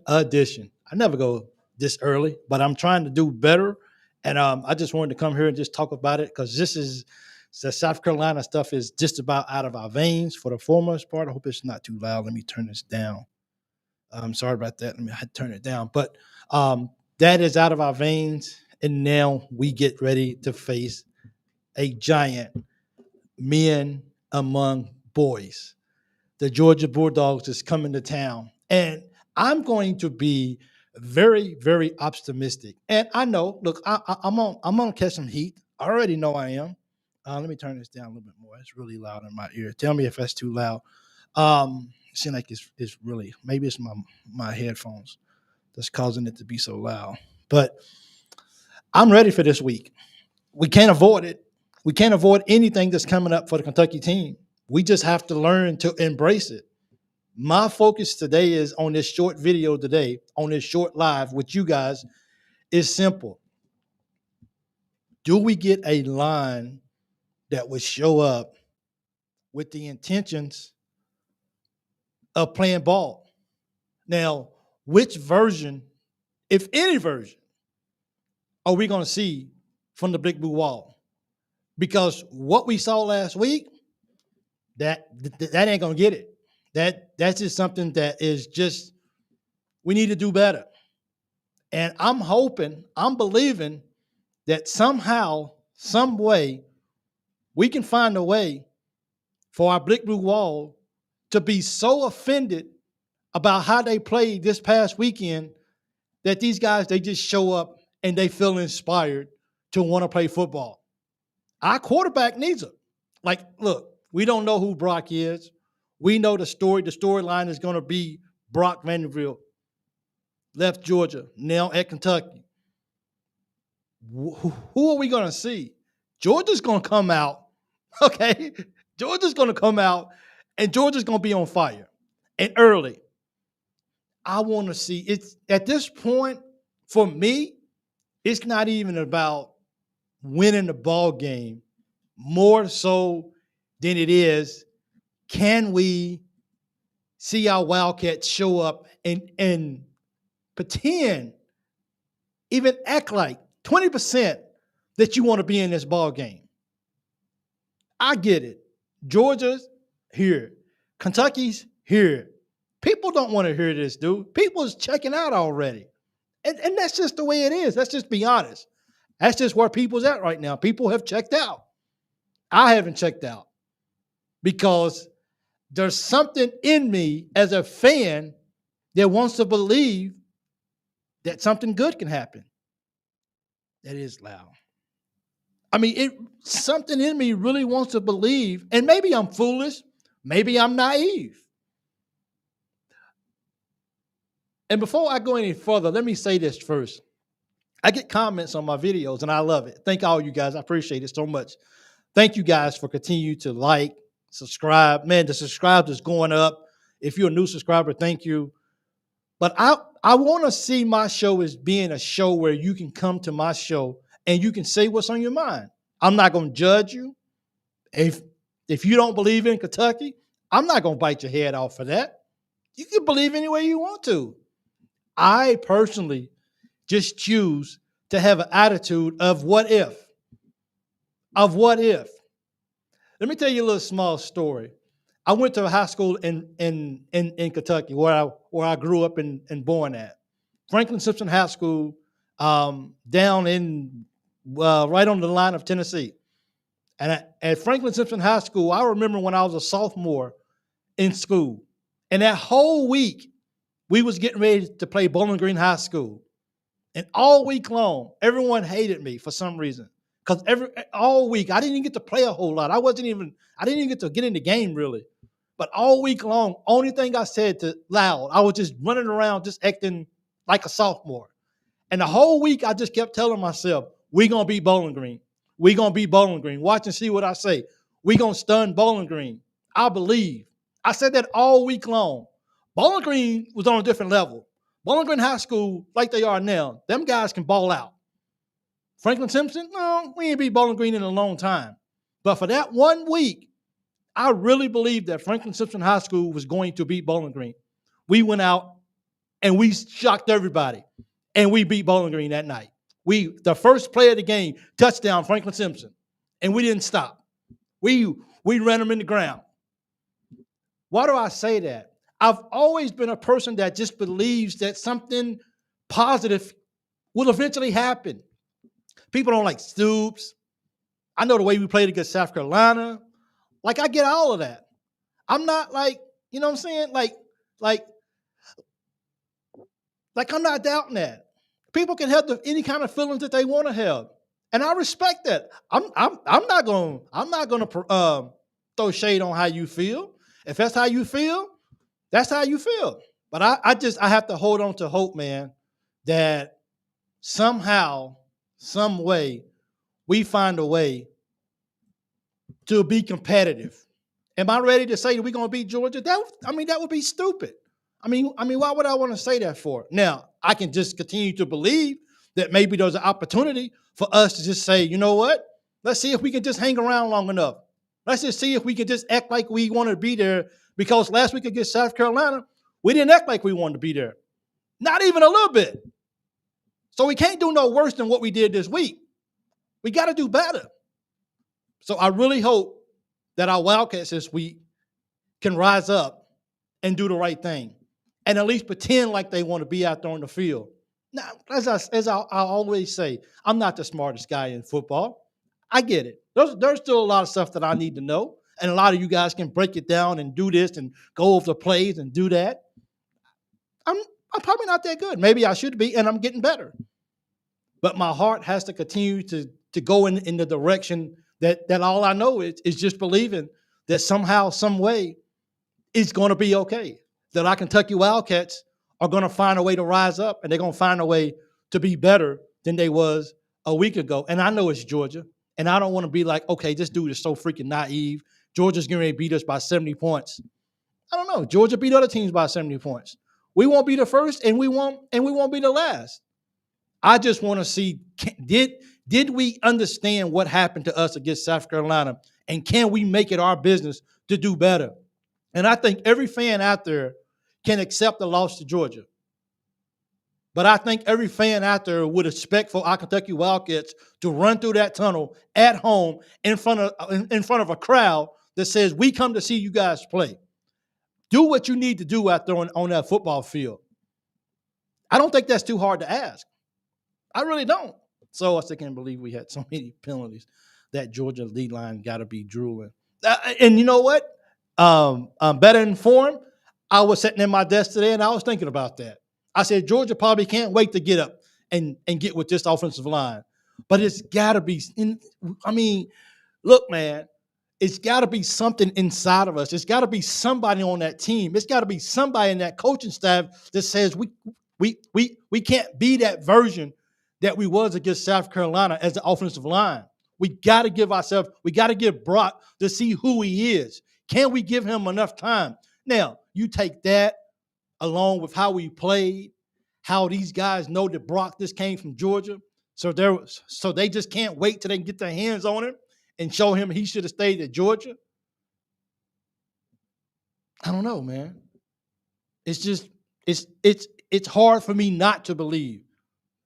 edition. I never go this early, but I'm trying to do better. And I just wanted to come here and just talk about it because this is the South Carolina stuff is just about out of our veins for the foremost part. I hope it's not too loud. Let me turn this down. I'm sorry about that. Let me turn it down. But that is out of our veins. And now we get ready to face a giant men among boys. The Georgia Bulldogs is coming to town. And I'm going to be very, very optimistic. And I know, look, I'm gonna catch some heat. I already know I am. Let me turn this down a little bit more. It's really loud in my ear. Tell me if that's too loud. It seems like it's really maybe it's my headphones that's causing it to be so loud. But I'm ready for this week. We can't avoid it. We can't avoid anything that's coming up for the Kentucky team. We just have to learn to embrace it. My focus today is on this short video today, on this short live with you guys, is simple. Do we get a line that would show up with the intentions of playing ball? Now, which version, if any version, are we going to see from the Big Blue Wall? Because what we saw last week, that ain't going to get it. That's just something that is just, we need to do better. And I'm hoping, I'm believing that somehow, some way, we can find a way for our Big Blue Wall to be so offended about how they played this past weekend that these guys, they just show up and they feel inspired to want to play football. Our quarterback needs it. Like, look, we don't know who Brock is. We know the story. The storyline is going to be Brock Vandagriff left Georgia, now at Kentucky. Who are we going to see? Georgia's going to come out, okay? Georgia's going to come out, and Georgia's going to be on fire and early. I want to see it's at this point for me. It's not even about winning the ball game, more so than it is, can we see our Wildcats show up and pretend, even act like 20% that you want to be in this ball game? I get it. Georgia's here. Kentucky's here. People don't want to hear this, dude. People's checking out already. And that's just the way it is. Let's just be honest. That's just where people's at right now. People have checked out. I haven't checked out because there's something in me as a fan that wants to believe that something good can happen. That is loud. I mean, something in me really wants to believe, and maybe I'm foolish, maybe I'm naive. And before I go any further, let me say this first. I get comments on my videos, and I love it. Thank all you guys. I appreciate it so much. Thank you guys for continuing to like, subscribe. Man, the subscribes is going up. If you're a new subscriber, thank you. But I want to see my show as being a show where you can come to my show and you can say what's on your mind. I'm not going to judge you. If you don't believe in Kentucky, I'm not going to bite your head off for that. You can believe any way you want to. I personally just choose to have an attitude of what if. Of what if. Let me tell you a little small story. I went to a high school in Kentucky where I grew up and born at. Franklin Simpson High School, down in right on the line of Tennessee. And at Franklin Simpson High School, I remember when I was a sophomore in school, and that whole week we was getting ready to play Bowling Green High School, and all week long everyone hated me for some reason. Because all week, I didn't even get to play a whole lot. I didn't even get to get in the game, really. But all week long, only thing I said loud, I was just running around, just acting like a sophomore. And the whole week, I just kept telling myself, we're going to beat Bowling Green. We're going to beat Bowling Green. Watch and see what I say. We're going to stun Bowling Green. I believe. I said that all week long. Bowling Green was on a different level. Bowling Green High School, like they are now, them guys can ball out. Franklin Simpson, no, we ain't beat Bowling Green in a long time. But for that 1 week, I really believed that Franklin Simpson High School was going to beat Bowling Green. We went out and we shocked everybody, and we beat Bowling Green that night. The first play of the game, touchdown, Franklin Simpson, and we didn't stop. We ran them in the ground. Why do I say that? I've always been a person that just believes that something positive will eventually happen. People don't like Stoops. I know the way we played against South Carolina. Like, I get all of that. I'm not like, you know what I'm saying? Like I'm not doubting that. People can have any kind of feelings that they want to have, and I respect that. I'm not gonna throw shade on how you feel. If that's how you feel, that's how you feel. But I have to hold on to hope, man, that somehow, some way, we find a way to be competitive. Am I ready to say that we're going to beat Georgia? That would be stupid. I mean, why would I want to say that for? Now, I can just continue to believe that maybe there's an opportunity for us to just say, you know what? Let's see if we can just hang around long enough. Let's just see if we can just act like we want to be there, because last week against South Carolina, we didn't act like we wanted to be there. Not even a little bit. So we can't do no worse than what we did this week. We got to do better. So I really hope that our Wildcats this week can rise up and do the right thing, and at least pretend like they want to be out there on the field. Now, as I always say, I'm not the smartest guy in football. I get it. There's still a lot of stuff that I need to know, and a lot of you guys can break it down and do this and go over the plays and do that. I'm probably not that good. Maybe I should be, and I'm getting better. But my heart has to continue to go in the direction that all I know is just believing that somehow, some way, it's going to be okay. That our Kentucky Wildcats are going to find a way to rise up, and they're going to find a way to be better than they was a week ago. And I know it's Georgia, and I don't want to be like, okay, this dude is so freaking naive. Georgia's going to beat us by 70 points. I don't know. Georgia beat other teams by 70 points. We won't be the first, and we won't be the last. I just want to see, did we understand what happened to us against South Carolina, and can we make it our business to do better? And I think every fan out there can accept the loss to Georgia. But I think every fan out there would expect for our Kentucky Wildcats to run through that tunnel at home in front of a crowd that says, we come to see you guys play. Do what you need to do out there on that football field. I don't think that's too hard to ask. I really don't. So I still can't believe we had so many penalties. That Georgia lead line got to be drooling. And you know what? I'm better informed. I was sitting at my desk today, and I was thinking about that. I said, Georgia probably can't wait to get up and get with this offensive line. But it's got to be look, man, it's got to be something inside of us. It's got to be somebody on that team. It's got to be somebody in that coaching staff that says we can't be that version that we was against South Carolina as the offensive line. We got to give Brock to see who he is. Can we give him enough time? Now, you take that along with how we played, how these guys know that Brock just came from Georgia, so they just can't wait till they can get their hands on him and show him he should have stayed at Georgia. I don't know, man. It's just it's hard for me not to believe.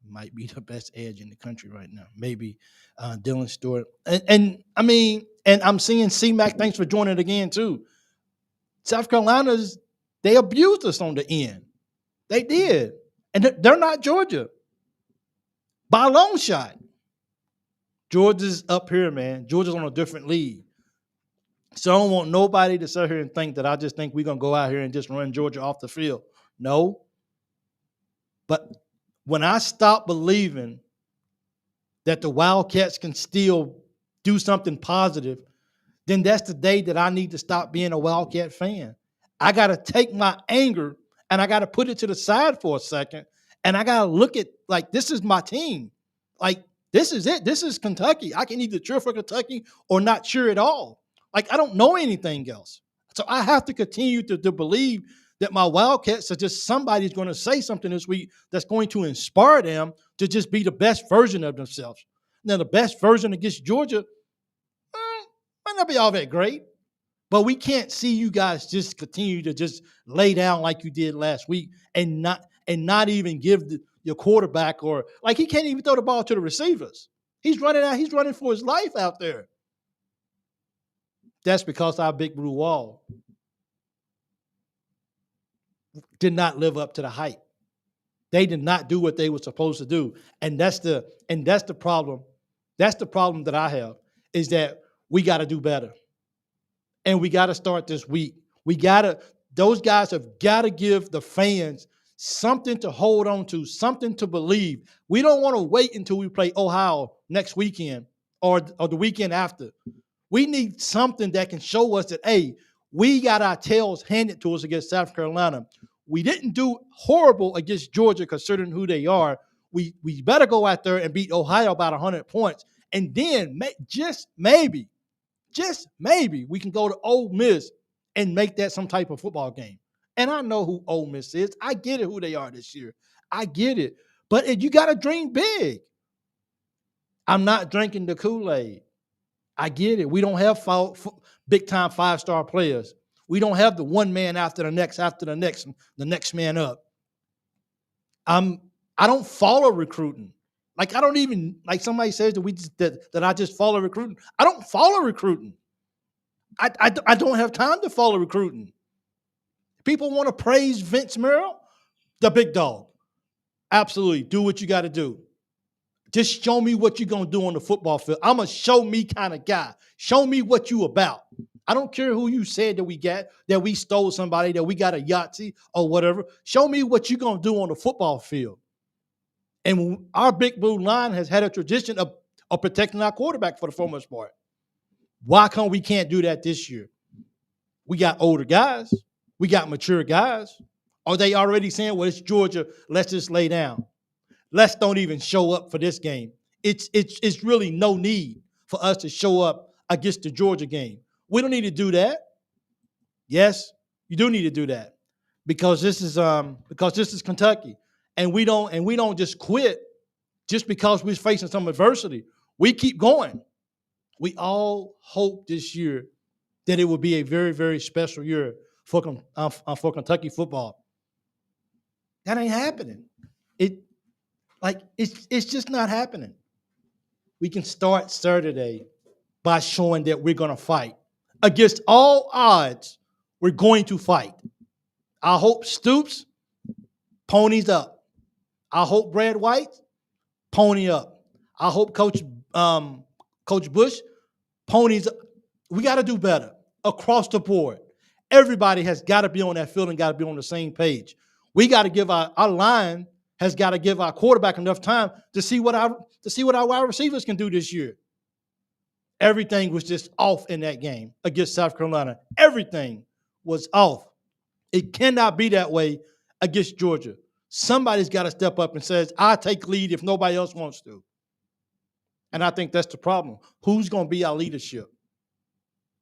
Might be the best edge in the country right now. Maybe Dylan Stewart. And I'm seeing C-Mac, thanks for joining again too. South Carolina's, they abused us on the end. They did. And they're not Georgia. By a long shot. Georgia's up here, man. Georgia's on a different league. So I don't want nobody to sit here and think that I just think we're going to go out here and just run Georgia off the field. No. But when I stop believing that the Wildcats can still do something positive, then that's the day that I need to stop being a Wildcat fan. I got to take my anger and I got to put it to the side for a second, and I got to look at, like, this is my team. Like, this is it. This is Kentucky. I can either cheer for Kentucky or not cheer at all. Like, I don't know anything else. So I have to continue to believe that my Wildcats are just somebody's going to say something this week that's going to inspire them to just be the best version of themselves. Now, the best version against Georgia might not be all that great, but we can't see you guys just continue to just lay down like you did last week and and not even give your quarterback, or like he can't even throw the ball to the receivers. He's running for his life out there. That's because our big blue wall did not live up to the hype. They did not do what they were supposed to do. And that's the problem. That's the problem that I have, is that we got to do better. And we got to start this week. Those guys have got to give the fans something to hold on to, something to believe. We don't want to wait until we play Ohio next weekend or the weekend after. We need something that can show us that, hey, we got our tails handed to us against South Carolina. We didn't do horrible against Georgia considering who they are. We better go out there and beat Ohio about 100 points. And then just maybe we can go to Ole Miss and make that some type of football game. And I know who Ole Miss is. I get it, who they are this year. I get it. But you got to dream big. I'm not drinking the Kool-Aid. I get it. We don't have big-time five-star players. We don't have the one man after the next man up. I don't follow recruiting. Like, I don't even, like somebody says that I just follow recruiting. I don't follow recruiting. I don't have time to follow recruiting. People want to praise Vince Merrill, the big dog. Absolutely. Do what you got to do. Just show me what you're going to do on the football field. I'm a show me kind of guy. Show me what you about. I don't care who you said that we stole somebody, that we got a Yahtzee or whatever. Show me what you're going to do on the football field. And our big blue line has had a tradition of protecting our quarterback for the most part. Why come we can't do that this year? We got older guys. We got mature guys. Are they already saying, well, it's Georgia, let's just lay down? Let's don't even show up for this game. It's really no need for us to show up against the Georgia game. We don't need to do that. Yes, you do need to do that because this is Kentucky, and we don't just quit just because we're facing some adversity. We keep going. We all hope this year that it will be a very, very special year for Kentucky football. That ain't happening. It's just not happening. We can start Saturday by showing that we're going to fight. Against all odds, we're going to fight. I hope Stoops ponies up. I hope Brad White pony up. I hope Coach Bush ponies up. We got to do better across the board. Everybody has got to be on that field and got to be on the same page. We got to give our line has got to give our quarterback enough time to see what our wide receivers can do this year. Everything was just off in that game against South Carolina. Everything was off. It cannot be that way against Georgia. Somebody's got to step up and says, I take lead if nobody else wants to. And I think that's the problem. Who's going to be our leadership?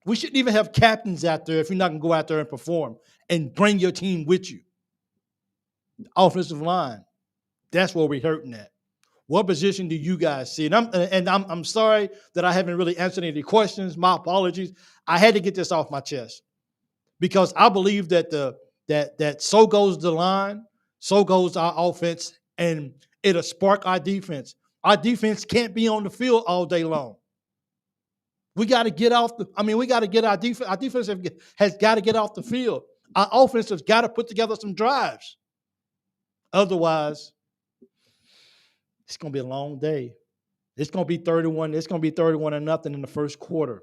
We shouldn't even have captains out there if you're not going to go out there and perform and bring your team with you. Offensive line, that's where we're hurting at. What position do you guys see? And I'm sorry that I haven't really answered any questions. My apologies. I had to get this off my chest because I believe that that so goes the line, so goes our offense, and it'll spark our defense. Our defense can't be on the field all day long. We got to get off we got to get our defense. Our defense has got to get off the field. Our offense has got to put together some drives. Otherwise, it's going to be a long day. It's going to be 31. It's going to be 31-0 in the first quarter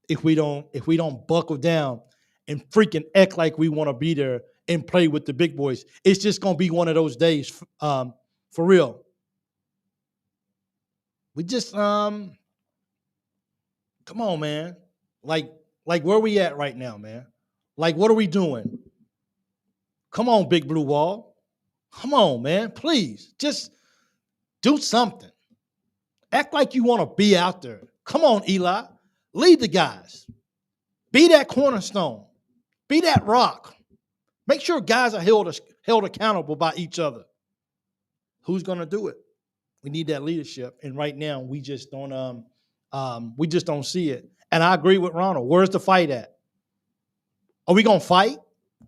if we don't buckle down and freaking act like we want to be there and play with the big boys. It's just going to be one of those days for real. We just come on, man. Like where we at right now, man? Like, what are we doing? Come on, Big Blue Wall. Come on, man. Please, just do something. Act like you want to be out there. Come on, Eli. Lead the guys. Be that cornerstone. Be that rock. Make sure guys are held accountable by each other. Who's going to do it? We need that leadership. And right now, we just don't see it. And I agree with Ronald. Where's the fight at? Are we going to fight?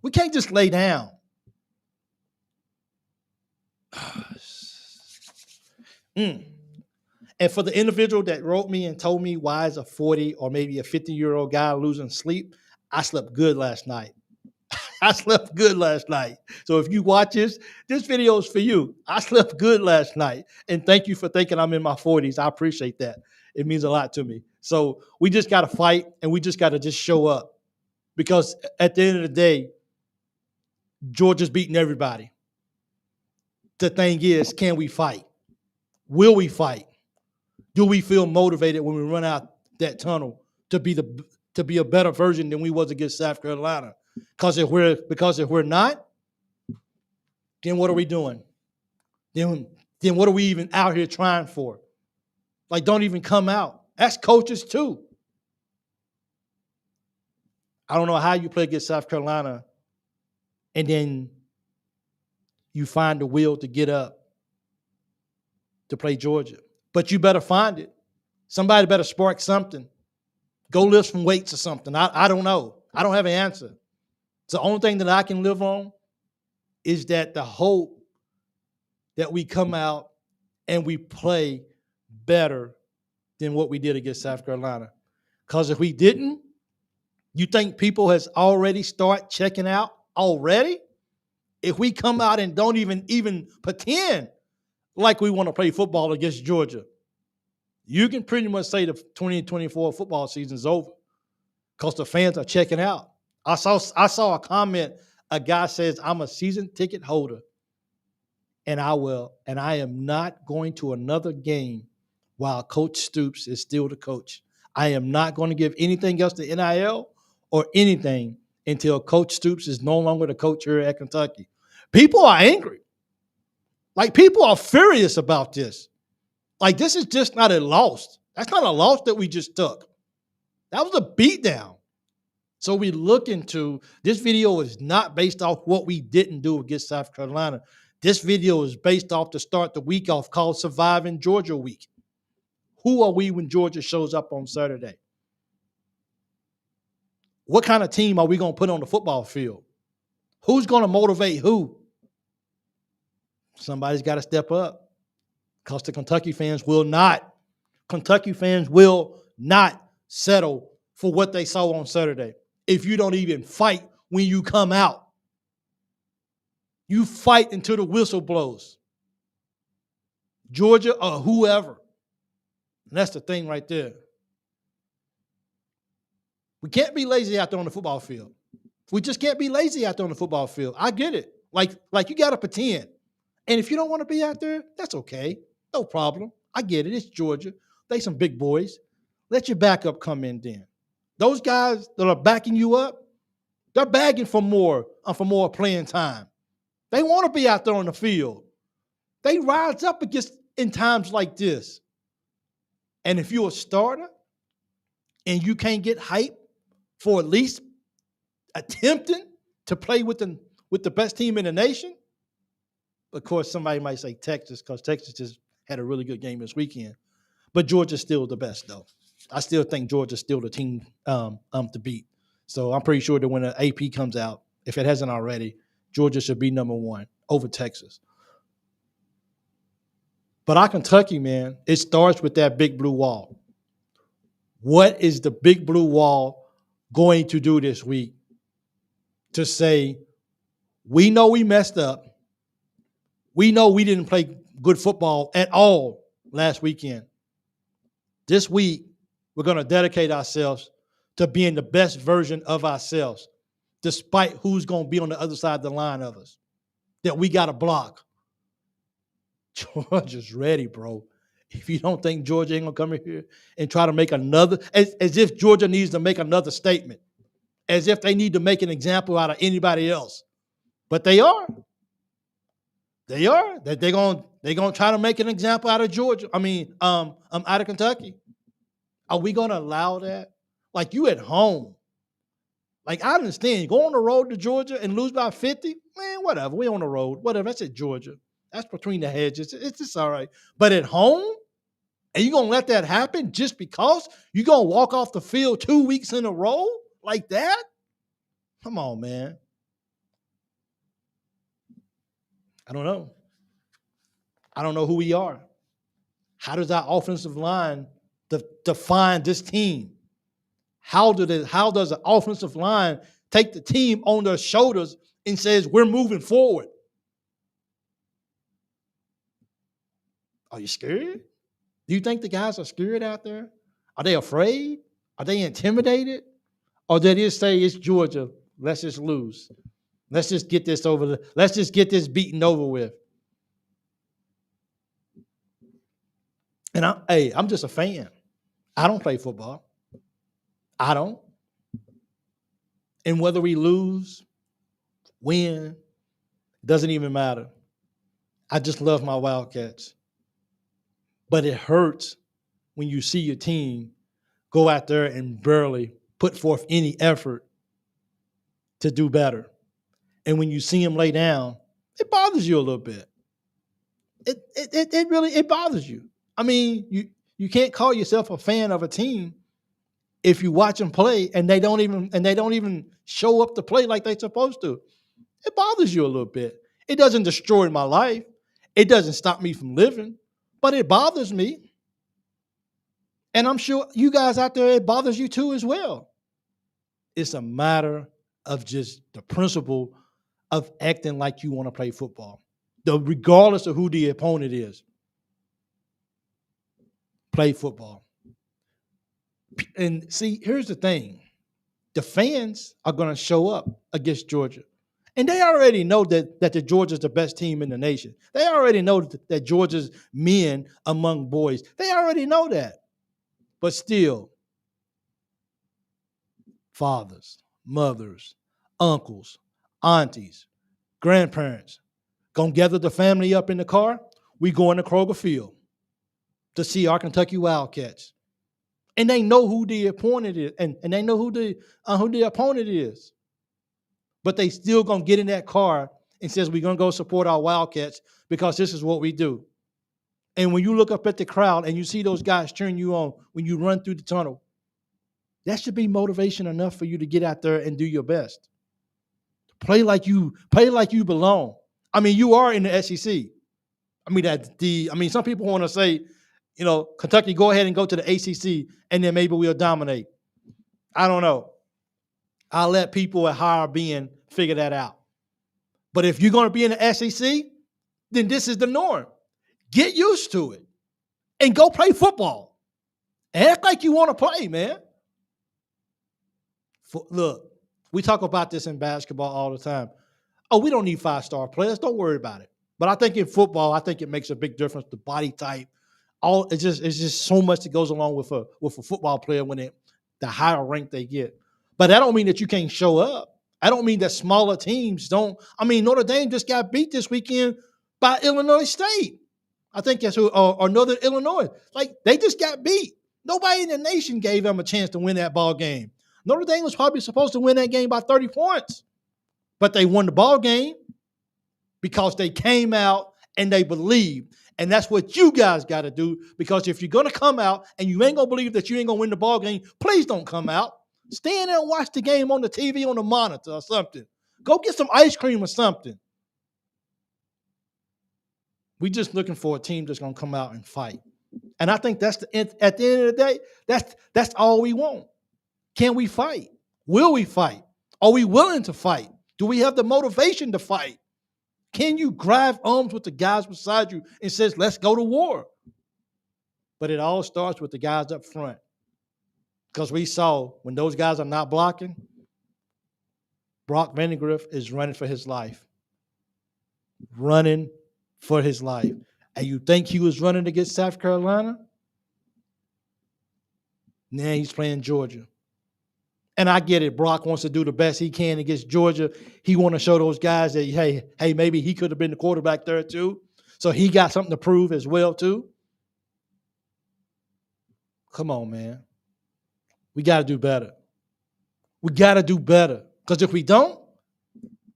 We can't just lay down. Mm. And for the individual that wrote me and told me why is a 40 or maybe a 50-year-old guy losing sleep, I slept good last night. I slept good last night. So if you watch this video is for you. I slept good last night. And thank you for thinking I'm in my 40s. I appreciate that. It means a lot to me. So we just got to fight and we just got to just show up because at the end of the day, Georgia's beating everybody. The thing is, can we fight? Will we fight? Do we feel motivated when we run out that tunnel to be a better version than we was against South Carolina? Because if we're not, then what are we doing? Then what are we even out here trying for? Like, don't even come out. That's coaches too. I don't know how you play against South Carolina and then you find the will to get up to play Georgia. But you better find it. Somebody better spark something. Go lift some weights or something. I don't know. I don't have an answer. So the only thing that I can live on is that the hope that we come out and we play better than what we did against South Carolina. Because if we didn't, you think people has already start checking out already? If we come out and don't even pretend like we want to play football against Georgia, you can pretty much say the 2024 football season is over because the fans are checking out. I saw a comment. A guy says, "I'm a season ticket holder, and I am not going to another game while Coach Stoops is still the coach. I am not going to give anything else to NIL or anything until Coach Stoops is no longer the coach here at Kentucky." People are angry. Like, people are furious about this. Like, this is just not a loss. That's not a loss that we just took. That was a beatdown. So we look into this video is not based off what we didn't do against South Carolina. This video is based off to start the week off called Surviving Georgia Week. Who are we when Georgia shows up on Saturday? What kind of team are we going to put on the football field? Who's going to motivate who? Somebody's got to step up because the Kentucky fans will not. Kentucky fans will not settle for what they saw on Saturday. If you don't even fight when you come out, you fight until the whistle blows. Georgia or whoever. And that's the thing right there. We can't be lazy out there on the football field. We just can't be lazy out there on the football field. I get it. Like you got to pretend. And if you don't want to be out there, that's okay. No problem. I get it. It's Georgia. They some big boys. Let your backup come in then. Those guys that are backing you up, they're begging for more playing time. They want to be out there on the field. They rise up against in times like this. And if you're a starter and you can't get hype for at least attempting to play with the best team in the nation, of course, somebody might say Texas because Texas just had a really good game this weekend. But Georgia's still the best, though. I still think Georgia's still the team to beat. So I'm pretty sure that when the AP comes out, if it hasn't already, Georgia should be number one over Texas. But our Kentucky, man, it starts with that big blue wall. What is the big blue wall going to do this week to say, we know we messed up. We know we didn't play good football at all last weekend. This week, we're going to dedicate ourselves to being the best version of ourselves, despite who's going to be on the other side of the line of us, that we got to block. Georgia's ready, bro. If you don't think Georgia ain't going to come in here and try to make another, as if Georgia needs to make another statement, as if they need to make an example out of anybody else. But they are. They are. They're going to try to make an example out of Georgia. Out of Kentucky. Are we going to allow that? Like, you at home. Like, I understand. Go on the road to Georgia and lose by 50? Man, whatever. We on the road. Whatever. That's at Georgia. That's between the hedges. It's just all right. But at home, and you're going to let that happen just because you're going to walk off the field 2 weeks in a row like that? Come on, man. I don't know. I don't know who we are. How does our offensive line define this team? How does the offensive line take the team on their shoulders and says, we're moving forward? Are you scared? Do you think the guys are scared out there? Are they afraid? Are they intimidated? Or did they just say it's Georgia? Let's just lose. Let's just get this let's just get this beaten over with. And I'm just a fan. I don't play football. I don't. And whether we lose, win, doesn't even matter. I just love my Wildcats. But it hurts when you see your team go out there and barely put forth any effort to do better. And when you see them lay down, it bothers you a little bit. It really bothers you. I mean, you can't call yourself a fan of a team if you watch them play and they don't even show up to play like they're supposed to. It bothers you a little bit. It doesn't destroy my life. It doesn't stop me from living, but it bothers me. And I'm sure you guys out there, it bothers you too as well. It's a matter of just the principle of acting like you want to play football, regardless of who the opponent is. Play football. And see, here's the thing. The fans are going to show up against Georgia. And they already know that Georgia's the best team in the nation. They already know that Georgia's men among boys. They already know that. But still, fathers, mothers, uncles, aunties, grandparents, gonna gather the family up in the car. We going to Kroger Field to see our Kentucky Wildcats. And they know who the opponent is, and they know who the opponent is. But they still gonna get in that car and says we're gonna go support our Wildcats because this is what we do. And when you look up at the crowd and you see those guys cheering you on when you run through the tunnel, that should be motivation enough for you to get out there and do your best. Play like you belong. I mean, you are in the SEC. I mean, some people want to say, Kentucky, go ahead and go to the ACC, and then maybe we'll dominate. I don't know. I'll let people at higher being figure that out. But if you're going to be in the SEC, then this is the norm. Get used to it and go play football. Act like you want to play, man. Look, we talk about this in basketball all the time. Oh, we don't need 5-star players. Don't worry about it. But I think in football, I think it makes a big difference. The body type, it's just so much that goes along with a football player the higher rank they get. But that don't mean that you can't show up. I don't mean that smaller teams don't. I mean, Notre Dame just got beat this weekend by Illinois State. I think that's or Northern Illinois. Like, they just got beat. Nobody in the nation gave them a chance to win that ball game. Notre Dame was probably supposed to win that game by 30 points. But they won the ball game because they came out and they believed. And that's what you guys got to do, because if you're going to come out and you ain't going to believe that you ain't going to win the ball game, please don't come out. Stand there and watch the game on the TV, on the monitor or something. Go get some ice cream or something. We just looking for a team that's going to come out and fight. And I think at the end of the day, that's all we want. Can we fight? Will we fight? Are we willing to fight? Do we have the motivation to fight? Can you grab arms with the guys beside you and says, let's go to war? But it all starts with the guys up front. Because we saw when those guys are not blocking, Brock Vandagriff is running for his life. Running for his life. And you think he was running against South Carolina? Now he's playing Georgia. And I get it. Brock wants to do the best he can against Georgia. He want to show those guys that, hey, maybe he could have been the quarterback there too. So he got something to prove as well too. Come on, man. We got to do better. We got to do better. Because if we don't,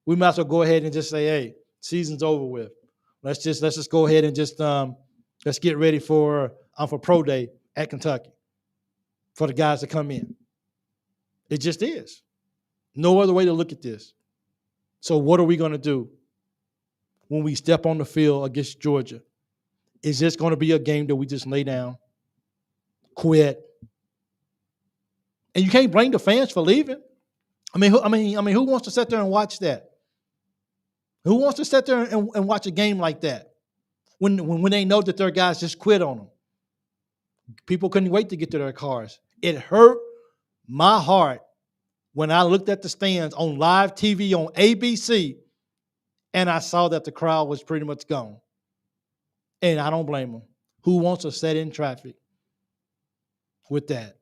we might as well go ahead and just say, hey, season's over with. Let's just go ahead and just let's get ready for pro day at Kentucky for the guys to come in. It just is. No other way to look at this. So what are we going to do when we step on the field against Georgia? is this going to be a game that we just lay down, quit? And you can't blame the fans for leaving. Who wants to sit there and watch that? Who wants to sit there and watch a game like that when they know that their guys just quit on them? People couldn't wait to get to their cars. It hurt my heart when I looked at the stands on live TV on ABC and I saw that the crowd was pretty much gone. And I don't blame them. Who wants to sit in traffic with that?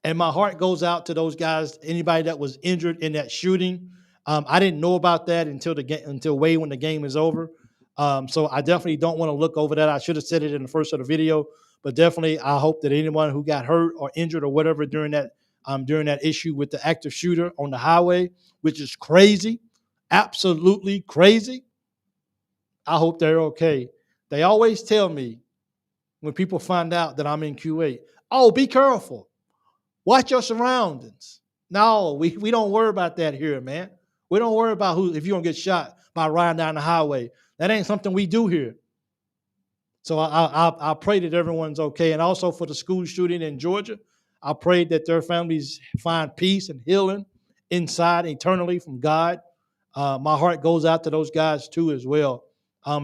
And my heart goes out to those guys, anybody that was injured in that shooting. I didn't know about that until way when the game is over. So I definitely don't want to look over that. I should have said it in the first of the video, but definitely I hope that anyone who got hurt or injured or whatever during that issue with the active shooter on the highway, which is crazy, absolutely crazy, I hope they're okay. They always tell me when people find out that I'm in Q8, oh, be careful. Watch your surroundings. No, we don't worry about that here, man. We don't worry about if you're going to get shot by riding down the highway. That ain't something we do here. So I pray that everyone's okay. And also for the school shooting in Georgia, I pray that their families find peace and healing inside eternally from God. My heart goes out to those guys too as well.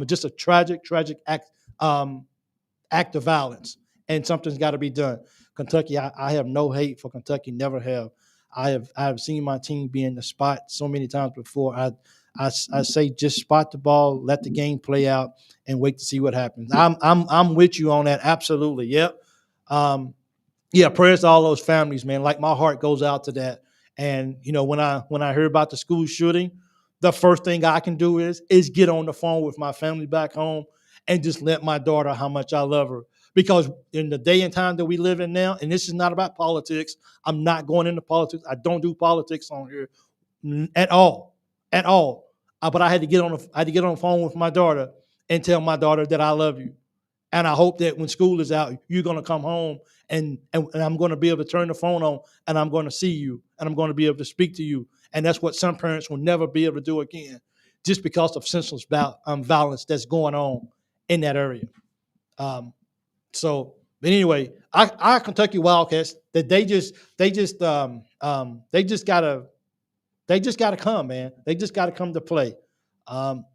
Just a tragic act of violence, and something's got to be done. Kentucky, I have no hate for Kentucky, never have. I have seen my team be in the spot so many times before. I say just spot the ball, let the game play out, and wait to see what happens. I'm with you on that, absolutely. Yep. Yeah, prayers to all those families, man. Like my heart goes out to that. And when I hear about the school shooting, the first thing I can do is get on the phone with my family back home and just let my daughter how much I love her. Because in the day and time that we live in now, and this is not about politics, I'm not going into politics. I don't do politics on here at all. But I had to get on the phone with my daughter and tell my daughter that I love you. And I hope that when school is out, you're going to come home and I'm going to be able to turn the phone on and I'm going to see you and I'm going to be able to speak to you. And that's what some parents will never be able to do again, just because of senseless violence that's going on in that area. But anyway, our Kentucky Wildcats, that they just gotta come, man. They just gotta come to play. How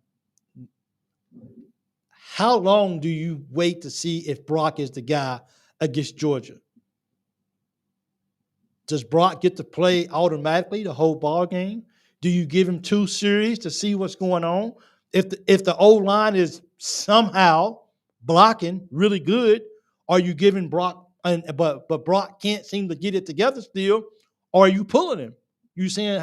long do you wait to see if Brock is the guy against Georgia? Does Brock get to play automatically the whole ball game? Do you give him 2 series to see what's going on? If the O-line is somehow blocking really good, are you giving Brock but Brock can't seem to get it together still, or are you pulling him? You saying,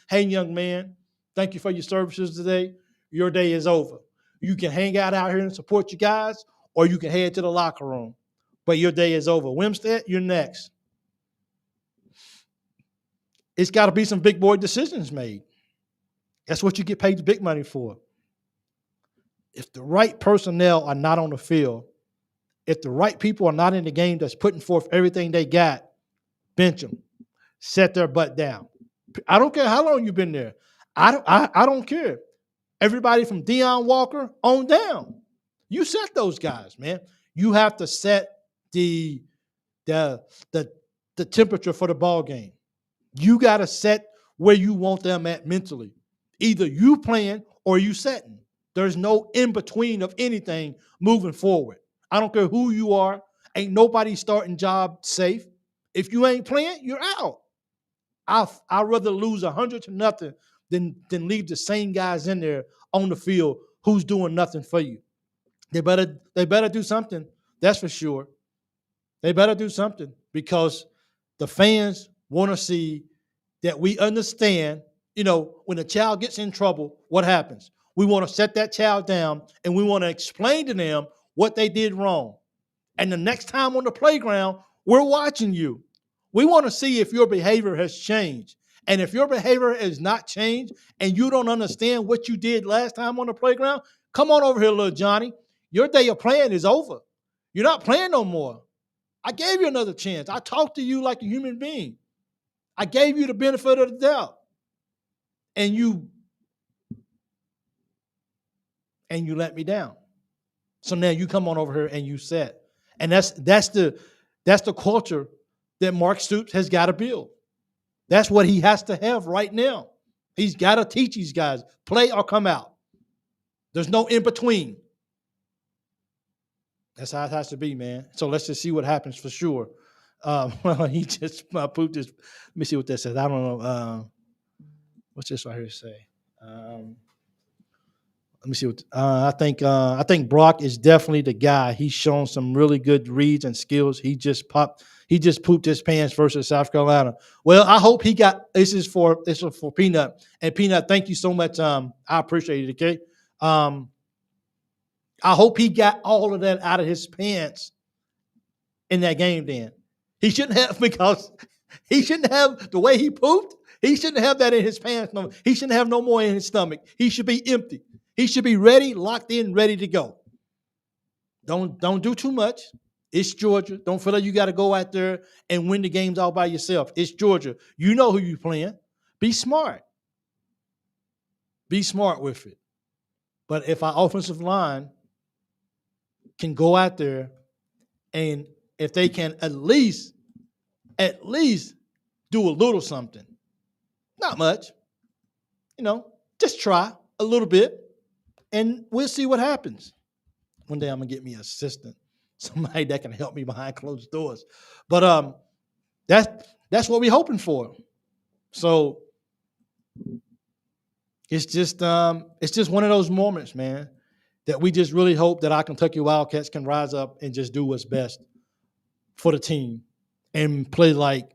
hey, young man, thank you for your services today. Your day is over. You can hang out here and support your guys, or you can head to the locker room. But your day is over. Wimstead, you're next. It's got to be some big boy decisions made. That's what you get paid the big money for. If the right personnel are not on the field, if the right people are not in the game that's putting forth everything they got, bench them. Set their butt down. I don't care how long you've been there. I don't care. Everybody from Deion Walker on down. You set those guys, man. You have to set the temperature for the ball game. You got to set where you want them at mentally. Either you playing or you setting. There's no in between of anything moving forward. I don't care who you are. Ain't nobody starting job safe. If you ain't playing, you're out. I'd rather lose 100-0 than leave the same guys in there on the field who's doing nothing for you. They better do something. That's for sure. They better do something, because the fans want to see that we understand, when a child gets in trouble, what happens? We want to set that child down and we want to explain to them what they did wrong. And the next time on the playground, we're watching you. We want to see if your behavior has changed. And if your behavior has not changed and you don't understand what you did last time on the playground, come on over here, little Johnny. Your day of playing is over. You're not playing no more. I gave you another chance. I talked to you like a human being. I gave you the benefit of the doubt. And you let me down. So now you come on over here and you set. And that's the culture that Mark Stoops has got to build. That's what he has to have right now. He's got to teach these guys, play or come out. There's no in between. That's how it has to be, man. So let's just see what happens for sure. He just pooped his. Let me see what that says. I don't know. What's this right here say? Let me see what I think Brock is definitely the guy. He's shown some really good reads and skills. He just pooped his pants versus South Carolina. Well, I hope he got this is for Peanut. And Peanut, thank you so much. I appreciate it, okay? I hope he got all of that out of his pants in that game then. He shouldn't have, because he shouldn't have the way he pooped. He shouldn't have that in his pants. No, he shouldn't have no more in his stomach. He should be empty. He should be ready, locked in, ready to go. Don't do too much. It's Georgia. Don't feel like you got to go out there and win the games all by yourself. It's Georgia. You know who you're playing. Be smart. Be smart with it. But if our offensive line can go out there and if they can at least do a little something, not much, just try a little bit, and we'll see what happens. One day I'm gonna get me an assistant, somebody that can help me behind closed doors. But that's what we're hoping for. So it's just one of those moments, man, that we just really hope that our Kentucky Wildcats can rise up and just do what's best for the team and play like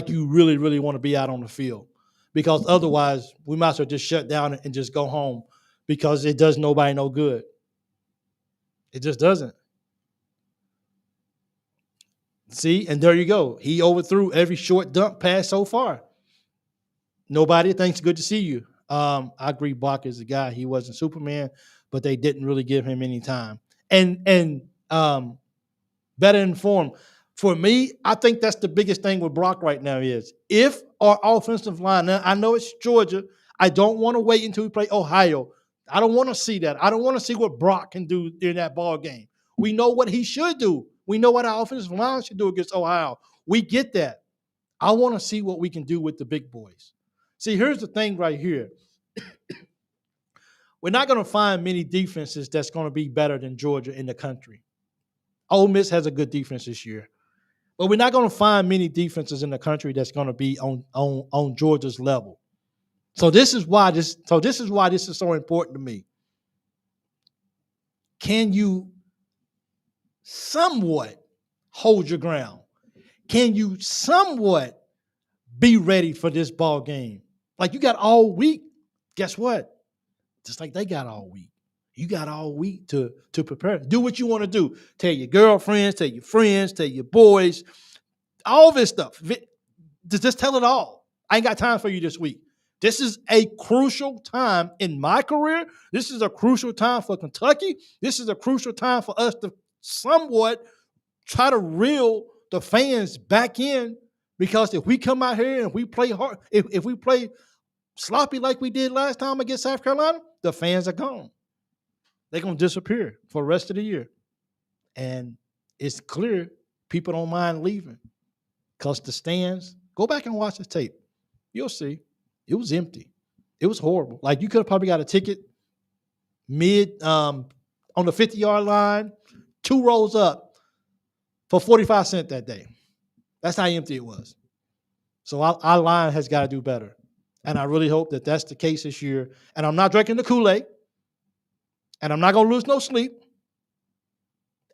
you really, really want to be out on the field. Because otherwise, we might as well just shut down and just go home, because it does nobody no good. It just doesn't. See, and there you go. He overthrew every short dump pass so far. Nobody thinks good to see you. I agree, Brock is the guy. He wasn't Superman, but they didn't really give him any time. And better informed. For me, I think that's the biggest thing with Brock right now is if our offensive line, now I know it's Georgia, I don't want to wait until we play Ohio. I don't want to see that. I don't want to see what Brock can do in that ball game. We know what he should do. We know what our offensive line should do against Ohio. We get that. I want to see what we can do with the big boys. See, here's the thing right here. We're not going to find many defenses that's going to be better than Georgia in the country. Ole Miss has a good defense this year. But we're not going to find many defenses in the country that's going to be on Georgia's level. So this is why this is so important to me. Can you somewhat hold your ground? Can you somewhat be ready for this ball game? Like you got all week. Guess what? Just like they got all week. You got all week to prepare. Do what you want to do. Tell your girlfriends, tell your friends, tell your boys, all this stuff. Just tell it all. I ain't got time for you this week. This is a crucial time in my career. This is a crucial time for Kentucky. This is a crucial time for us to somewhat try to reel the fans back in, because if we come out here and we play hard, if we play sloppy like we did last time against South Carolina, the fans are gone. They're going to disappear for the rest of the year. And it's clear people don't mind leaving, because the stands, go back and watch the tape. You'll see. It was empty. It was horrible. Like you could have probably got a ticket mid on the 50-yard line, 2 rows up for 45 cents that day. That's how empty it was. So our line has got to do better. And I really hope that that's the case this year. And I'm not drinking the Kool-Aid. And I'm not going to lose no sleep.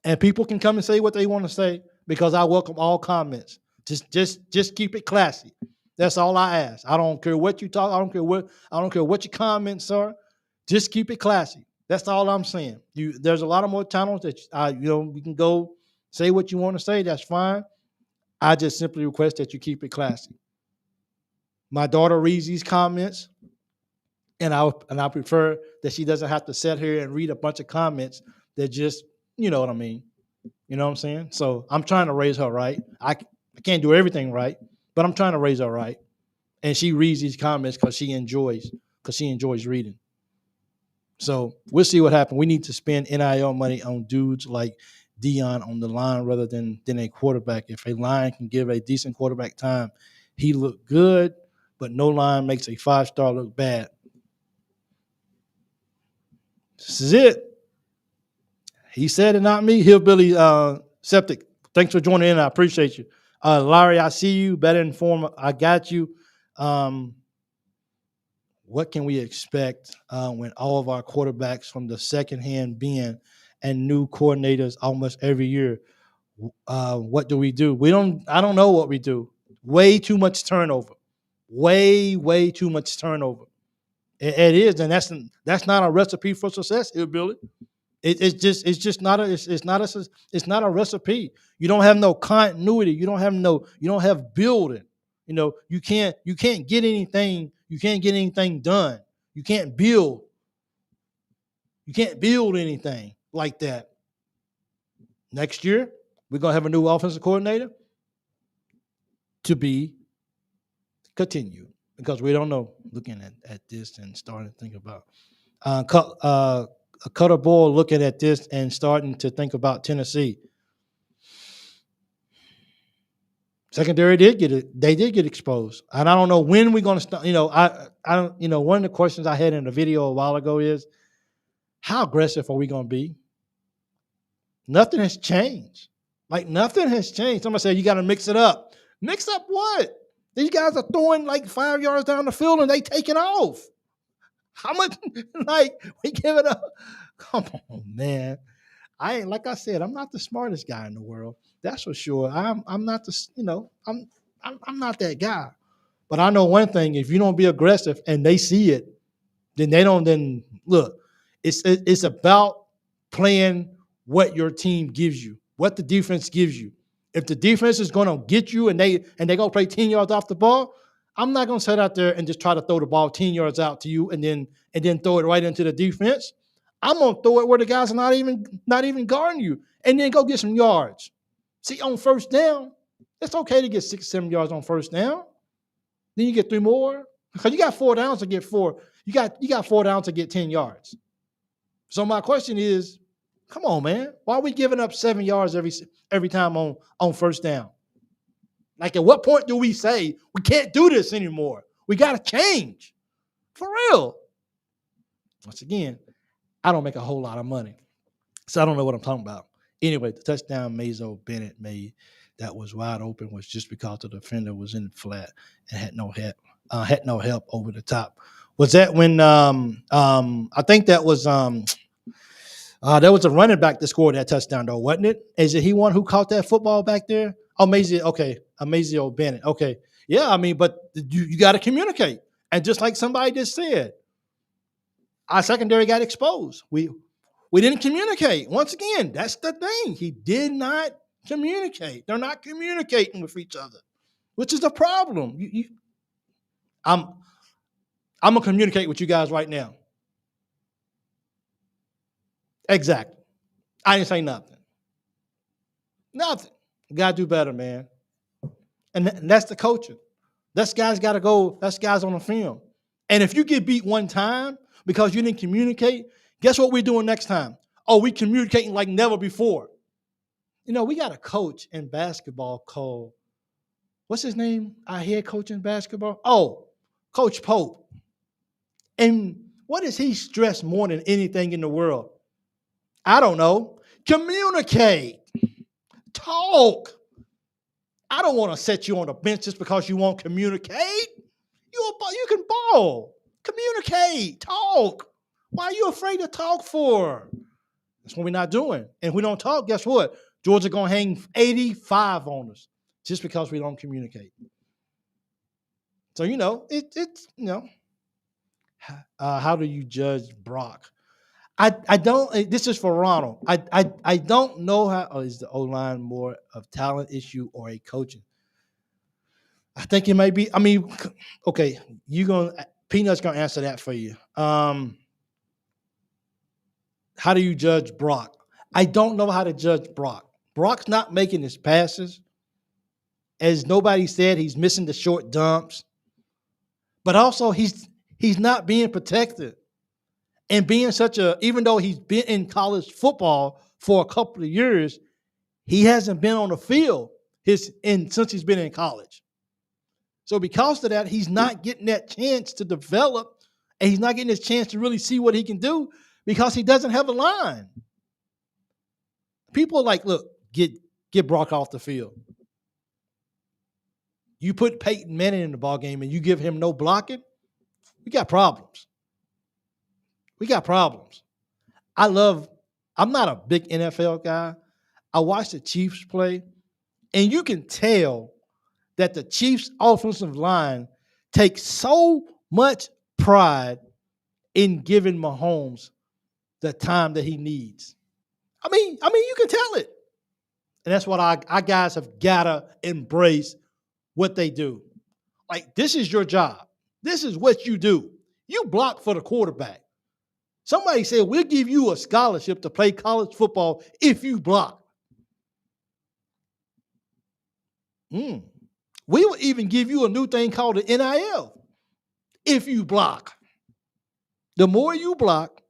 And people can come and say what they want to say, because I welcome all comments. Just keep it classy. That's all I ask. I don't care what you talk. I don't care what your comments are. Just keep it classy. That's all I'm saying. There's a lot of more channels that we can go say what you want to say. That's fine. I just simply request that you keep it classy. My daughter reads these comments, and I prefer that she doesn't have to sit here and read a bunch of comments that just, you know what I mean. You know what I'm saying? So I'm trying to raise her right. I can't do everything right, but I'm trying to raise her right. And she reads these comments because she enjoys reading. So we'll see what happens. We need to spend NIL money on dudes like Dion on the line rather than a quarterback. If a line can give a decent quarterback time, he looked good, but no line makes a 5-star look bad. This is it. He said it, not me. Hillbilly Septic. Thanks for joining in. I appreciate you. Larry, I see you. Better informed. I got you. What can we expect when all of our quarterbacks from the second-hand bin and new coordinators almost every year? What do we do? I don't know what we do. Way too much turnover. Way too much turnover. It is, and that's not a recipe for success, Hillbilly. It's just not a recipe. You don't have no continuity. You don't have building. You can't get anything. You can't get anything done. You can't build. You can't build anything like that. Next year, we're gonna have a new offensive coordinator to be continued because we don't know. Looking at this and starting to think about a Cutter Bowl looking at this and starting to think about Tennessee. Secondary did get it. They did get exposed, and I don't know when we're going to start. I don't. One of the questions I had in the video a while ago is, how aggressive are we going to be? Nothing has changed. Like nothing has changed. Somebody said you got to mix it up. Mix up what? These guys are throwing like 5 yards down the field and they taking off. How much? Like we give it up? Come on, man. I ain't, like I said, I'm not the smartest guy in the world. That's for sure. I'm not the I'm not that guy. But I know one thing: if you don't be aggressive and they see it, then they don't. Then look, it's about playing what your team gives you, what the defense gives you. If the defense is going to get you and they're going to play 10 yards off the ball, I'm not going to sit out there and just try to throw the ball 10 yards out to you and then throw it right into the defense. I'm going to throw it where the guys are not even guarding you and then go get some yards. See, on first down, it's okay to get 6-7 yards on first down. Then you get 3 more because you got 4 downs to get 4. You got 4 downs to get 10 yards. So my question is, come on, man. Why are we giving up 7 yards every time on first down? Like, at what point do we say we can't do this anymore? We got to change. For real. Once again, I don't make a whole lot of money, so I don't know what I'm talking about. Anyway, the touchdown Mazo Bennett made that was wide open was just because the defender was in the flat and had no help over the top. Was that when I think that was there was a running back that scored that touchdown, though, wasn't it? Is it he one who caught that football back there? Oh, Amazio Bennett. Okay. Yeah, I mean, but you got to communicate. And just like somebody just said, our secondary got exposed. We didn't communicate. Once again, that's the thing. He did not communicate. They're not communicating with each other, which is a problem. I'm going to communicate with you guys right now. Exactly. I didn't say nothing. Nothing. Got to do better, man. And that's the coaching. That guy's got to go. That's guys on the film. And if you get beat one time because you didn't communicate, guess what we're doing next time? Oh, we communicating like never before. We got a coach in basketball called, what's his name? Our head coach in basketball? Oh, Coach Pope. And what does he stress more than anything in the world? I don't know. Communicate. Talk. I don't want to set you on the bench just because you won't communicate. You can ball. Communicate. Talk. Why are you afraid to talk for? That's what we're not doing. And if we don't talk, guess what? Georgia going to hang 85 on us just because we don't communicate. So, how do you judge Brock? I don't. This is for Ronald. I don't know how is the O-line more of talent issue or a coaching. I think it might be. I mean, okay, Peanut's gonna answer that for you. How do you judge Brock? I don't know how to judge Brock. Brock's not making his passes. As nobody said, he's missing the short dumps. But also, he's not being protected. And being even though he's been in college football for a couple of years, he hasn't been on the field since he's been in college. So because of that, he's not getting that chance to develop, and he's not getting his chance to really see what he can do because he doesn't have a line. People are like, look, get Brock off the field. You put Peyton Manning in the ball game and you give him no blocking, we got problems. We got problems. I'm not a big NFL guy. I watch the Chiefs play, and you can tell that the Chiefs' offensive line takes so much pride in giving Mahomes the time that he needs. I mean, you can tell it. And that's what our guys have got to embrace what they do. Like, this is your job. This is what you do. You block for the quarterback. Somebody said, we'll give you a scholarship to play college football if you block. We will even give you a new thing called the NIL if you block. The more you block,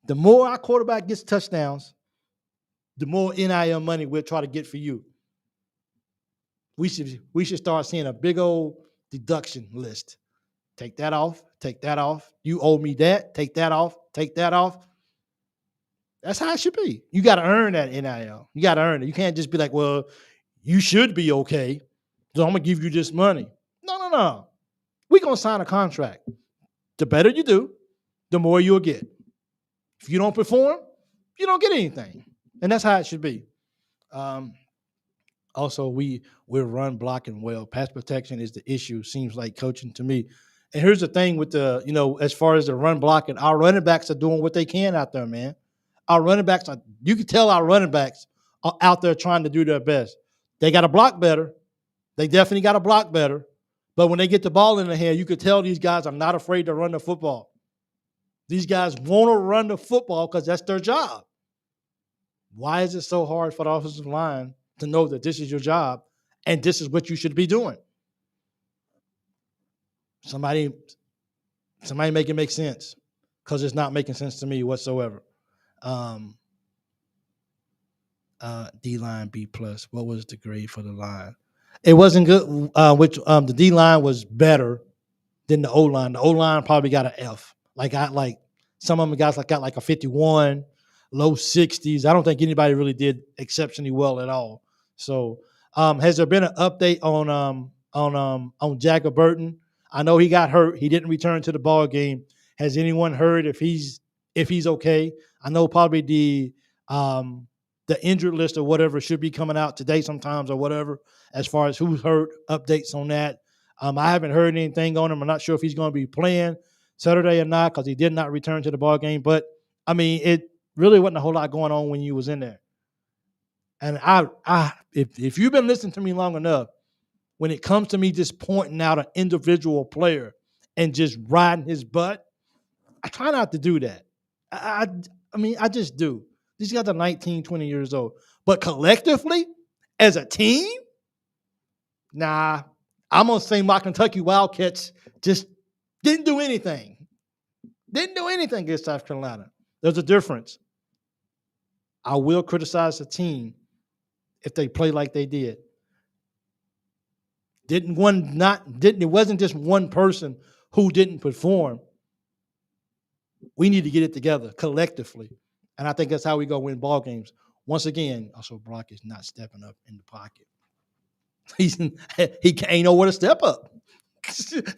the more our quarterback gets touchdowns, the more NIL money we'll try to get for you. We should start seeing a big old deduction list. Take that off. Take that off. You owe me that. Take that off. Take that off. That's how it should be. You got to earn that NIL. You got to earn it. You can't just be like, well, you should be okay, so I'm going to give you this money. No. We're going to sign a contract. The better you do, the more you'll get. If you don't perform, you don't get anything. And that's how it should be. Also, we're run blocking well. Pass protection is the issue, seems like coaching to me. And here's the thing with as far as the run blocking, our running backs are doing what they can out there, man. Our running backs you can tell our running backs are out there trying to do their best. They got to block better. They definitely got to block better. But when they get the ball in their hand, you could tell these guys are not afraid to run the football. These guys want to run the football because that's their job. Why is it so hard for the offensive line to know that this is your job and this is what you should be doing? Somebody make it make sense, because it's not making sense to me whatsoever. D-line B+. What was the grade for the line? It wasn't good. The D-line was better than the O-line. The O-line probably got an F. Some of them guys got like a 51, low 60s. I don't think anybody really did exceptionally well at all. So, has there been an update on Jagger Burton? I know he got hurt. He didn't return to the ball game. Has anyone heard if he's okay? I know probably the injured list or whatever should be coming out today sometimes or whatever, as far as who's hurt, updates on that. I haven't heard anything on him. I'm not sure if he's going to be playing Saturday or not, because he did not return to the ball game. But, I mean, it really wasn't a whole lot going on when you was in there. And if you've been listening to me long enough, when it comes to me just pointing out an individual player and just riding his butt, I try not to do that. I mean, I just do. These guys are 19, 20 years old. But collectively, as a team, nah, I'm going to say my Kentucky Wildcats just didn't do anything. Didn't do anything against South Carolina. There's a difference. I will criticize the team if they play like they did. It wasn't just one person who didn't perform. We need to get it together collectively. And I think that's how we go win ball games. Once again, also Brock is not stepping up in the pocket. He can't know where to step up.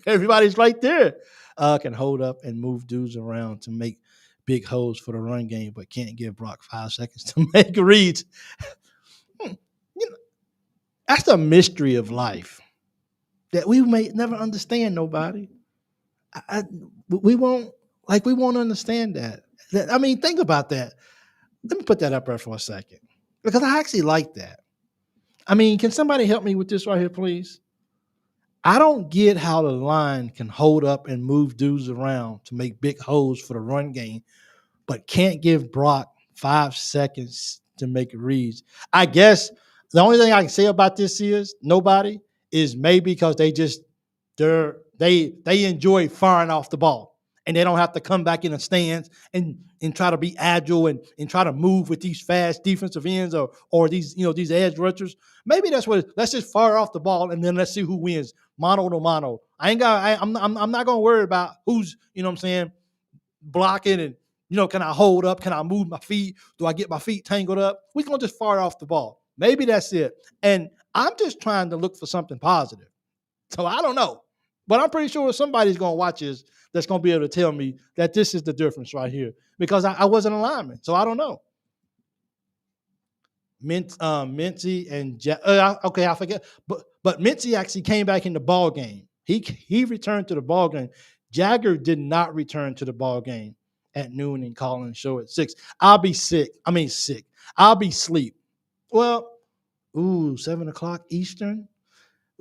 Everybody's right there. Can hold up and move dudes around to make big holes for the run game, but can't give Brock 5 seconds to make reads. That's the mystery of life that we may never understand. Nobody. We won't understand that. I mean, think about that. Let me put that up there for a second, because I actually like that. I mean, can somebody help me with this right here, please? I don't get how the line can hold up and move dudes around to make big holes for the run game, but can't give Brock 5 seconds to make reads. I guess the only thing I can say about this is maybe because they enjoy firing off the ball. and they don't have to come back in the stands and try to be agile and try to move with these fast defensive ends or these these edge rushers. Maybe that's what. Let's just fire off the ball and then let's see who wins mano to mano. I'm not gonna worry about who's what I'm saying blocking and can I hold up? Can I move my feet? Do I get my feet tangled up? We're gonna just fire off the ball. Maybe that's it. And I'm just trying to look for something positive. So I don't know. But I'm pretty sure somebody's gonna watch this that's gonna be able to tell me that this is the difference right here. Because I wasn't a lineman. So I don't know. Mincy and okay, I forget. But Mincy actually came back in the ball game. He returned to the ball game. Jagger did not return to the ball game at noon and calling the show at 6. I'll be sick. I mean sick. I'll be asleep. Well, 7 o'clock Eastern.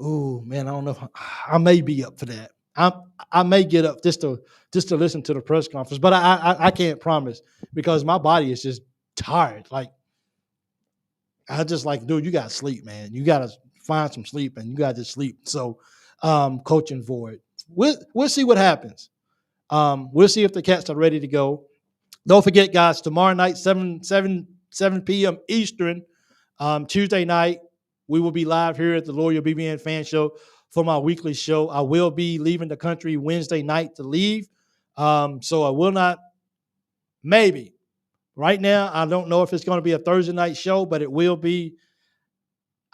Ooh, man, I don't know if I may be up for that. I may get up just to listen to the press conference, but I can't promise because my body is just tired. Like I just like, dude, you got to sleep, man. You got to find some sleep, and you got to sleep. So, coaching for it. We'll see what happens. We'll see if the Cats are ready to go. Don't forget, guys, tomorrow night, 7 p.m. Eastern, Tuesday night, we will be live here at the Loyal BBN Fan Show for my weekly show. I will be leaving the country Wednesday night to leave. So I will not, maybe. Right now, I don't know if it's going to be a Thursday night show, but it will be.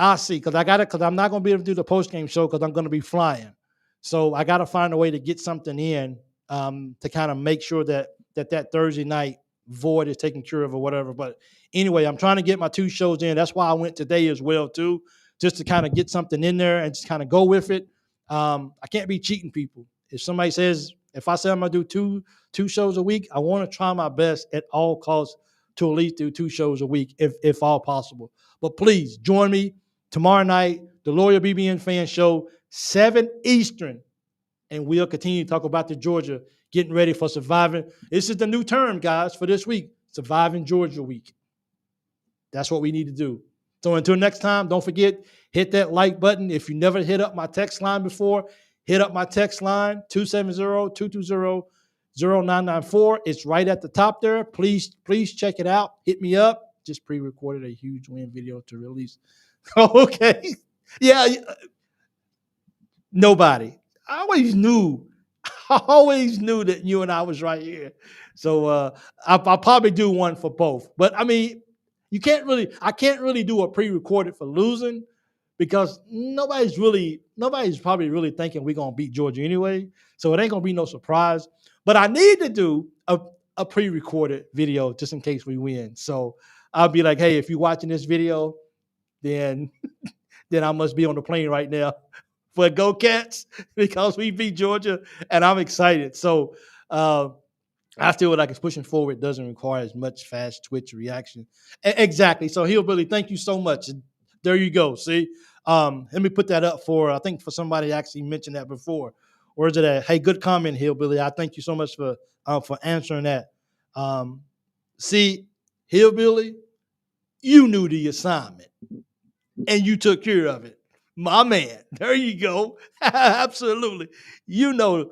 I'll see, because I'm not going to be able to do the post-game show because I'm going to be flying. So I got to find a way to get something in to kind of make sure that Thursday night void is taken care of or whatever. But anyway, I'm trying to get my 2 shows in. That's why I went today as well, too, just to kind of get something in there and just kind of go with it. I can't be cheating people. If I say I'm going to do two shows a week, I want to try my best at all costs to at least do 2 shows a week, if all possible. But please join me tomorrow night, the Loyal BBN Fan Show, 7 Eastern, and we'll continue to talk about the Georgia getting ready for surviving. This is the new term, guys, for this week, Surviving Georgia Week. That's what we need to do. So until next time, don't forget, hit that like button. If you never hit up my text line before, hit up my text line, 270-220-0994. It's right at the top there. Please check it out. Hit me up. Just pre-recorded a huge win video to release. Okay. Yeah. Nobody. I always knew that you and I was right here. So I'll probably do one for both. But I mean, I can't really do a pre-recorded for losing because nobody's probably really thinking we're going to beat Georgia anyway. So it ain't going to be no surprise. But I need to do a pre-recorded video just in case we win. So I'll be like, hey, if you're watching this video, then I must be on the plane right now for Go Cats because we beat Georgia and I'm excited. So I feel like it's pushing forward doesn't require as much fast twitch reaction. Exactly. So Hillbilly, thank you so much. There you go. See, let me put that up I think for somebody actually mentioned that before. Or is it hey, good comment, Hillbilly. I thank you so much for answering that. See, Hillbilly, you knew the assignment and you took care of it. My man, there you go. Absolutely. You knew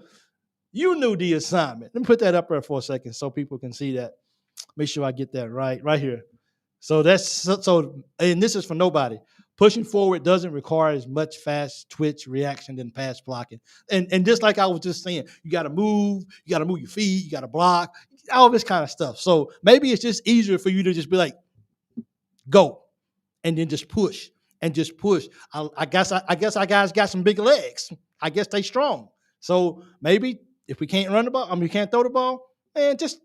the assignment. Let me put that up there for a second so people can see that. Make sure I get that right here. So and this is for nobody. Pushing forward doesn't require as much fast twitch reaction than pass blocking. And just like I was just saying, you got to move your feet, you got to block, all this kind of stuff. So maybe it's just easier for you to just be like, go, and then just push. And just push. I guess our guys got some big legs. I guess they strong. So maybe if we can't run the ball, we can't throw the ball, man, just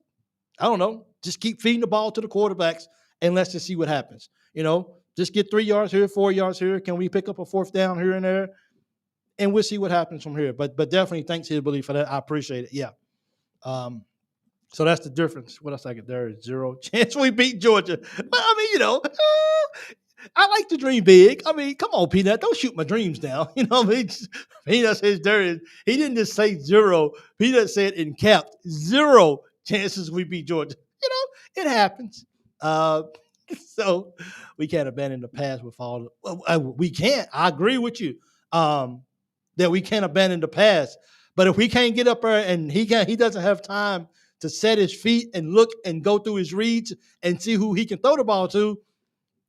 keep feeding the ball to the quarterbacks and let's just see what happens. Just get 3 yards here, 4 yards here. Can we pick up a 4th down here and there? And we'll see what happens from here. But definitely thanks, Hillbilly, for that. I appreciate it. Yeah. So that's the difference. What else I get there is 0 chance we beat Georgia. But I mean, I like to dream big. I mean, come on, Peanut. Don't shoot my dreams down. You know what I mean? Peanut says he didn't just say 0. Peanut said in caps, 0 chances we beat Georgia. It happens. So we can't abandon the past with all. We can't. I agree with you that we can't abandon the past. But if we can't get up there and he doesn't have time to set his feet and look and go through his reads and see who he can throw the ball to,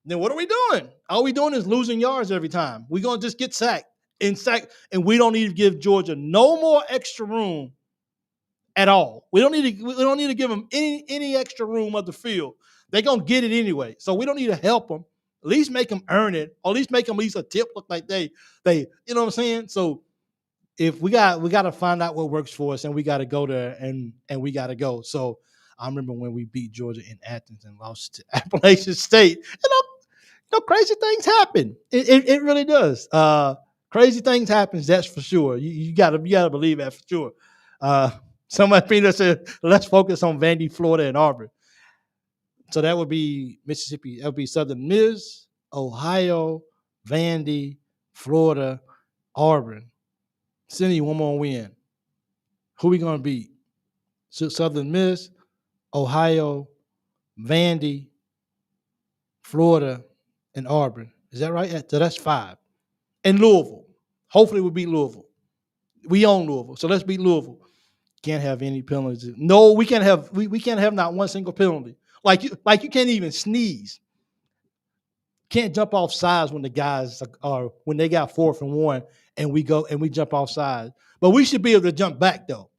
then what are we doing? All we doing is losing yards every time. We're gonna just get sacked and we don't need to give Georgia no more extra room at all. We don't need to give them any extra room of the field. They're gonna get it anyway. So we don't need to help them. At least make them earn it, or at least make them at least a tip look like they you know what I'm saying? So if we got to find out what works for us, and we got to go there and we got to go. So I remember when we beat Georgia in Athens and lost to Appalachian State. Crazy things happen. It really does. Crazy things happen. That's for sure. You gotta believe that for sure. Somebody Peter said, let's focus on Vandy, Florida, and Auburn. So that would be Mississippi. That would be Southern Miss, Ohio, Vandy, Florida, Auburn. Send you one more win. Who we gonna beat? Southern Miss, Ohio, Vandy, Florida, and Auburn. Is that right? So that's 5. And Louisville. Hopefully we'll beat Louisville. We own Louisville, so let's beat Louisville. Can't have any penalties. No, we can't have not one single penalty. Like you can't even sneeze. Can't jump off sides when the guys are when they got 4th and 1 and we go and we jump off sides. But we should be able to jump back though,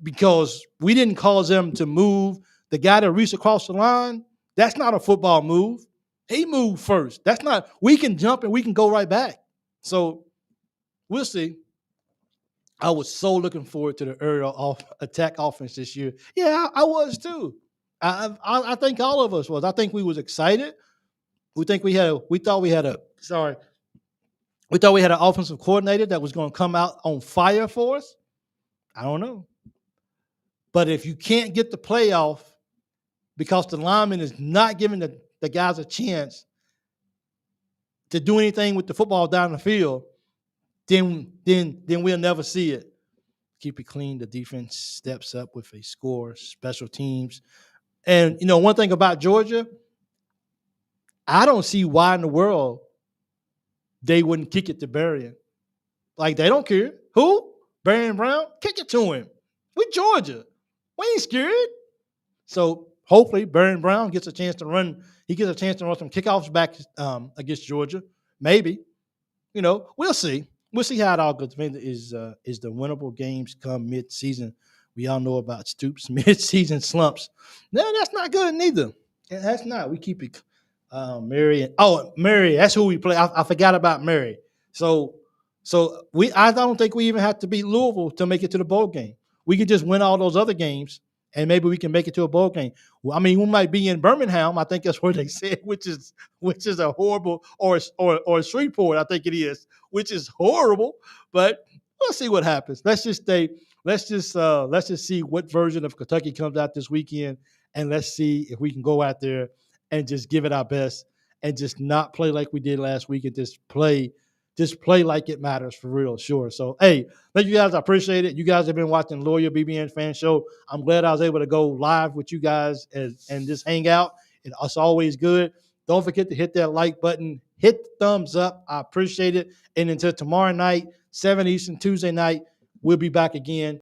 because we didn't cause them to move. The guy that reached across the line, that's not a football move. He moved first. That's not. We can jump and we can go right back. So we'll see. I was so looking forward to the aerial attack offense this year. Yeah, I was too. I think all of us was. I think we was excited. We thought we had an offensive coordinator that was going to come out on fire for us. I don't know. But if you can't get the playoff because the lineman is not giving the guys a chance to do anything with the football down the field, then we'll never see it. Keep it clean. The defense steps up with a score, special teams. And, one thing about Georgia, I don't see why in the world they wouldn't kick it to Berrien. Like, they don't care. Who? Berrien Brown? Kick it to him. We're Georgia. We ain't scared. So hopefully Berrien Brown gets a chance to run. He gets a chance to run some kickoffs back against Georgia. Maybe. We'll see. We'll see how it all goes. Is the winnable games come mid-season. We all know about Stoops' mid-season slumps. No, that's not good neither. That's not. We keep it Mary. Mary, that's who we play. I forgot about Mary. So I don't think we even have to beat Louisville to make it to the bowl game. We could just win all those other games, and maybe we can make it to a bowl game. Well, I mean, we might be in Birmingham. I think that's where they said, which is a horrible, or Shreveport, I think it is, which is horrible. But we'll see what happens. Let's just see what version of Kentucky comes out this weekend, and let's see if we can go out there and just give it our best and just not play like we did last week and just play like it matters for real, sure. So, hey, thank you guys. I appreciate it. You guys have been watching Lawyer BBN Fan Show. I'm glad I was able to go live with you guys and just hang out. It's always good. Don't forget to hit that like button. Hit the thumbs up. I appreciate it. And until tomorrow night, 7 Eastern, Tuesday night, we'll be back again.